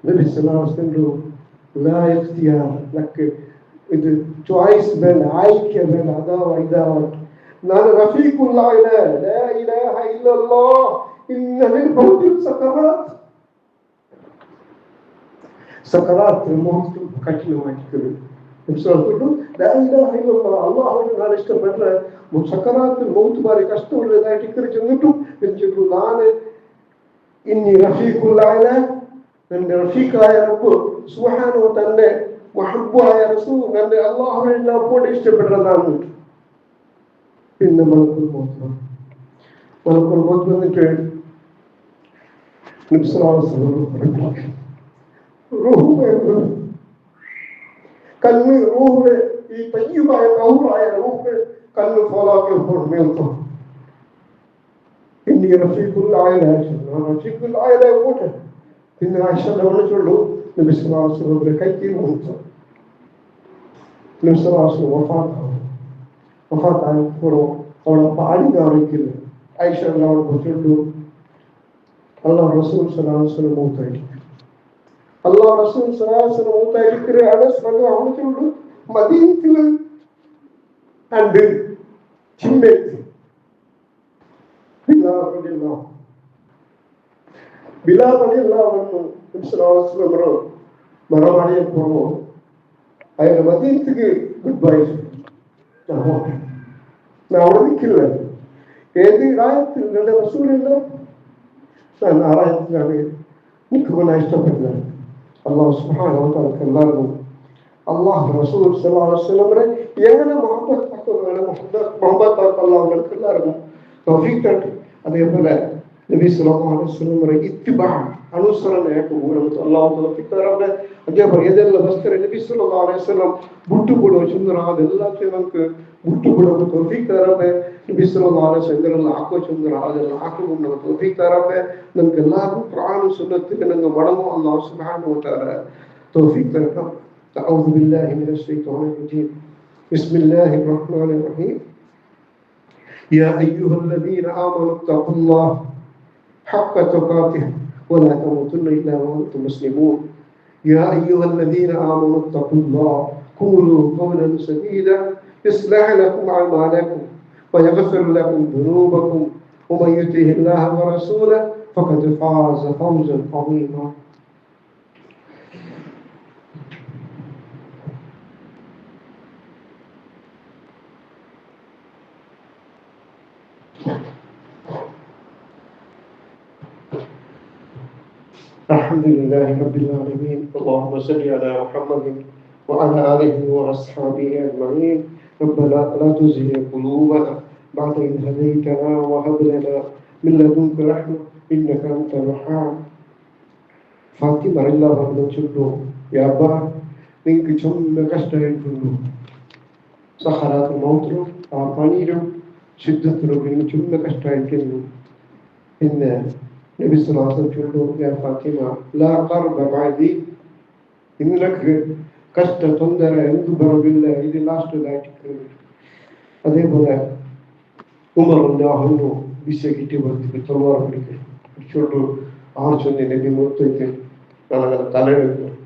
நபி ஸல்லல்லாஹு அலைஹி வஸல்லம் லா இக்தியார் லக் இது சாய்ஸ் வேண்ட ஆய்க்க வேண்ட அதாவ இதாவ நான் ரஃபீக்குல்லாஹ் லா இலாஹ இல்லல்லாஹ் இன்னல் மௌத் சக்கராத் சக்கராத் மௌத் கடினமாயிருக்கு சொல்லிட்டு லா இலாஹ இல்லல்லாஹ் அல்லாஹ்வை நான் இஷ்டப்படுற சக்கராத் மௌத் மாதிரி கஷ்டம் உள்ளதாயிட்டு சொல்லிட்டு வெஞ்சிட்டு நான் இன்னி ரஃபீக்குல்லாஹ் ನನ್ನ ರಫೀಕಾಯ ರಬ್ಬು ಸುಬ್ಹಾನಹು ವ ತಆಲಾ ಮುಹಬ್ಬಾಯ ರಸೂಲ್ ನನ್ನ ಅಲ್ಲಾಹ್வை நான் போட இஷ்டப்படுறதான் இந்த மலக்குல் மௌத் வந்துட்டு நபி ஸல்லல்லாஹு அலைஹி வஸல்லம் ரூஹ் கண்ணு ரூஹ் ಈ ತಯ್ಯಿಬಾಯ ಕೌರಾಯ ರೂಹ ಕಣ್ಣು ಫಾಲಾಕೆ ಹೊರಮೇಲ್ತು ಇನ್ನಿ ರಫೀಕುಲ್ ಆಯಲ ರಫೀಕುಲ್ ಆಯಲ ಓಟ ಇನ್ನು ಆಯಿಷಾ ಅವಳು சொல்லு ನಬಿ ஸல்லல்லாஹು அலைஹி வஸல்லம் ಕೈಕಿ ಹೋಗ್ತು ನಬಿ ஸல்லல்லாಹು ಅಲೈಹಿ ವಸಲ್ಲಂ ವಫಾತ್ ಆಯಿತು ಅವಳ ಪಾಡಿಗೆ ಅವರಿಗಿಲ್ಲ ಆಯಿಷಾ ಅವಳು சொல்லு ಅಲ್ಲಾಹ್ ರಸೂಲ್ ஸல்லல்லாಹು ಅಲೈಹಿ ವಸಲ್ಲಂ ಮೌತಾಯಿತು அல்லாஹ் ரசூல் ஸல்லல்லாஹு அலைஹி வஸல்லம் மௌத்தாயிருக்கிற அனஸ் ரலியல்லாஹு அன்ஹு சொல்லுது மதீனத்தில் அண்டு சின்னத்து பிலால் ரலியல்லாஹு அன்ஹு ஸல்லல்லாஹு அலைஹி வஸல்லம் மரமாடிய போறோம் அவர் மதீனத்துக்கு குட் பை நான் அவனுக்கு ஏது ராயத்தில் நல்ல ரசூல் இல்லை நான் ஆராயத்துக்காக நிற்க நான் இஷ்டப்படுறேன் அல்லாஹ் சுப்ஹானஹு வ தஆலா எல்லாரும் அல்லாஹ் ரசூல் ஸல்லல்லாஹு அலைஹி வஸல்லம் எங்கன முஹப்பத் அல்லாஹ் உங்களுக்கு எல்லாரும் தௌஃபீக் தரட்டும் அதே போல நபி ஸல்லல்லாஹு அலைஹி வஸல்லம் இத்திபா அனுசரணைக்கு நமக்கு அல்லாஹ் தௌஃபீக் தரட்டும் அதே போல எதெல்லாம் வஸ்கர நபி ஸல்லல்லாஹு அலைஹி வஸல்லம் ಬಿಟ್ಟು ಕೊಡುವ ಸುಂದರ ಅದೆಲ್ಲಕ್ಕೆ ನಮಗೆ ಬಿಟ್ಟು ಕೊಡುವ ತೌಫೀಕ್ ತರಬೇಕು ನಬಿ ಸಲ್ಲಲ್ಲಾಹು ಅಲೈಹಿ ವಸಲ್ಲಂ ಹಾಕೋ ಸುಂದರ ಅದೆಲ್ಲ ಹಾಕೊಂಡು ನಮಗೆ ತೌಫೀಕ್ ತರಬೇಕು ನಮಗೆಲ್ಲರಿಗೂ ಪ್ರಾಣ ಸುನ್ನತ್ತಿಗೆ ನಂಗೆ ಮಡಮು ಅಲ್ಲಾಹ್ ಸುಬ್ಹಾನಹು ವ ತಆಲಾ ತೌಫೀಕ್ ತರಬೇಕು أعوذ بالله من الشيطان الرجيم بسم الله الرحمن الرحيم يا أيها الذين آمنوا اتقوا الله حق تقاته ولا تموتن إلا وأنتم مسلمون يا أيها الذين آمنوا اتقوا الله قولوا قولا سديدا يصلح لكم أعمالكم ويغفر لكم ذنوبكم ومن يطع الله ورسوله فقد فاز فوزا عظيما الحمد لله رب العالمين. اللهم صل على محمد وعلى آله وأصحابه أجمعين. ربنا لا تزغ قلوبنا بعد إذ هديتنا وهب لنا من لدنك رحمة إنك أنت الوهاب. فاطمة رضي الله عنها சொல்லும், யா அப்பா நீங்க சொன்ன கஷ்டம் இருக்கும் சஹராத் மௌத்ரும் ಆ பணியிலும் சித்தத்திலும் நீங்க சொன்ன கஷ்டம் இருக்கும். இந்த நபி ஸல்லல்லாஹு அலைஹி வஸல்லம் சொல்லும், யா ஃபாத்திமா லா கர்ப பஅதி, இன்னக்கு கஷ்ட தொந்தரை எந்த பரவில்லை, இது லாஸ்ட் ஆயிட்டு. அதே போல உமர் வந்து விசைக்கிட்டு வரதுக்கு தொல்வாரம் பிடிக்கும் சொல்லிட்டு ஆறு சொன்ன நபி மூத்துக்கு நாங்கள் தலையிடுவோம்.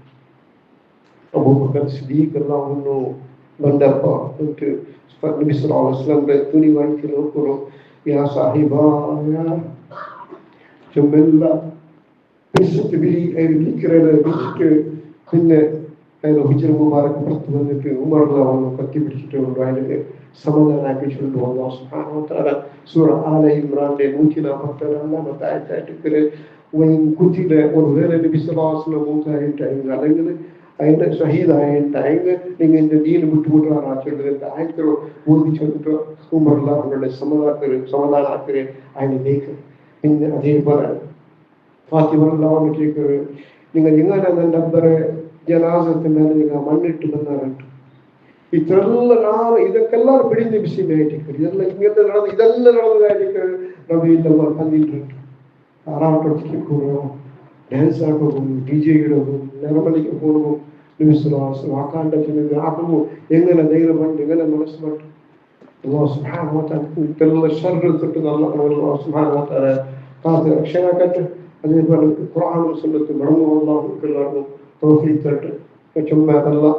அபூபக்கர் சிதீக் எல்லாம் ஒன்றும் ಬಂದಪ್ಪ ಅಂತ ನಬಿ ஸல்லல்லாஹு அலைஹி வஸல்லம் துணி வாங்கி நோக்கிறோம். யா சாஹிபா ஜுமெல்லா பேசிட்டு விழிக்கிறத வச்சுட்டு பின்ன அதில் ஹுஜர் முபாரக் பார்த்து வந்துட்டு உமர்ல அவங்க கத்தி பிடிச்சிட்டு ஒரு வாயிலுக்கு சமாதானம் ஆக்கி சொல்லுவோம். அல்லாஹ் சுப்ஹானஹு வ தஆலா சூரா ஆல இம்ரான்ல 147 மத்த ஆயத்துக்கு குத்தில ஒரு வேளை நபி ஸல்லல்லாஹு அலைஹி வஸல்லம் மூத்தாயிட்டாங்க அல்லது ఆయన షహీద్ ఆయన ఆయన நீங்க இந்த தீனை விட்டு விட்டுறாரா சொல்றது இந்த ஆயத்திரம் ஊதி சொல்லிட்டு உமர்லாம் அவங்களுடைய சமாதானம் ஆக்குறேன் ఆయన நீக்க இந்த அதே போல ஃபாத்திமாலாம் அவங்க கேட்குறது நீங்க எங்க அந்த நம்பரை ஜனாசத்து மேல நீங்க மண்ணிட்டு வந்தாருன்ட்டு இதெல்லாம் இதற்கெல்லாம் பிடிந்த விஷயம் ஆயிட்டு இதெல்லாம் இங்கிருந்து நடந்து இதெல்லாம் நடந்ததாயிட்டு நம்ம இல்லை பண்ணிட்டு ஆறாவட்டத்துக்கு போகிறோம், ಡ್ಯಾನ್ಸ್ ಆಡೋದು, DJ ಇಡೋದು, ನೆರಮಲಿಗೆ ಹೋಗೋದು, ವಾಕಾಂಡ ಆಟವು ಹೆಂಗನ ಧೈರ್ಯ ಬಂದು ಹೆಂಗನ ಮನಸ್ಸು ಬಂತು. ಅಲ್ಲಾಹ್ ಸುಬ್ಹಾನಹು ವ ತಆಲಾ ಇದೆಲ್ಲ ಶರ್ರ ತೊಟ್ಟು ಅಲ್ಲಾಹ್ ಸುಬ್ಹಾನಹು ವ ತಆಲಾ ಕಾದು ರಕ್ಷಣೆ ಕಟ್ಟು. அதே போல குர்ஆன் சுன்னத்து மறந்து அல்லாஹ்வுக்கு எல்லாரும் தௌஃபீக் தட்டு. சும்மா அல்லாஹ்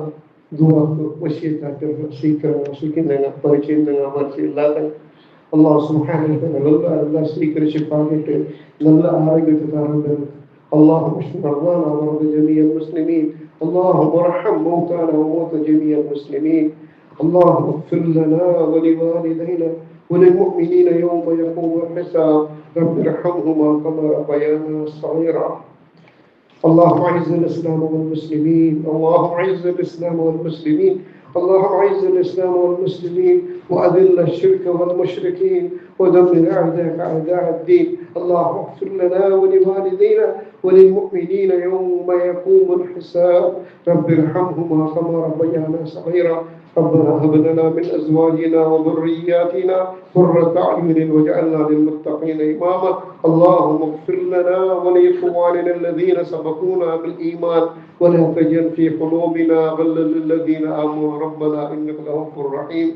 துஆக்கு வசியத்தாக்கு சீக்கிரம் சுகினங்க பரிச்சயங்க அமர்ச்சி இல்லாத அல்லாஹ் சுப்ஹானஹு வ தஆலா அல்லாஹ் சீக்கிரம் ஷிஃபாகிட்டு நல்ல ஆரோக்கியத்தை தரணும். اللهم اشف مرضانا ومرضى جميع المسلمين. اللهم ارحم موتانا وموتى جميع المسلمين. اللهم اغفر لنا ولوالدينا وللمؤمنين يوم يقوم الحساب. رب ارحمهما كما ربيانا صغيرا. اللهم اعز الاسلام والمسلمين. اللهم اعز الاسلام والمسلمين. اللهم اعز الاسلام والمسلمين واذل الشرك والمشركين ودمر اعداءك اعداء الدين. اللهم اغفر لنا ولوالدينا وللمؤمنين يوم يقوم الحساب. رب ارحمهما كما ربيانا صغيرا. ربنا هب لنا من ازواجنا وذرياتنا قرة اعين واجعلنا للمتقين اماما. اللهم اغفر لنا ولاخواننا الذين سبقونا بالايمان ولا تجعل في قلوبنا غلا للذين امنوا ربنا انك غفور رحيم.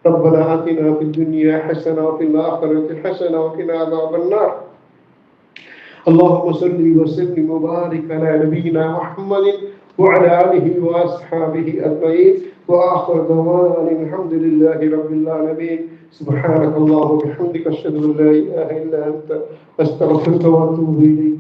ربنا آتنا في الدنيا حسنة وفي الآخرة حسنة وقنا عذاب النار. اللهم صل وسلم وبارك على نبينا محمد وعلى آله وأصحابه أجمعين. وآخر دعوانا الحمد لله رب العالمين. سبحانك اللهم وبحمدك أشهد أن لا إله إلا أنت أستغفرك وأتوب إليك.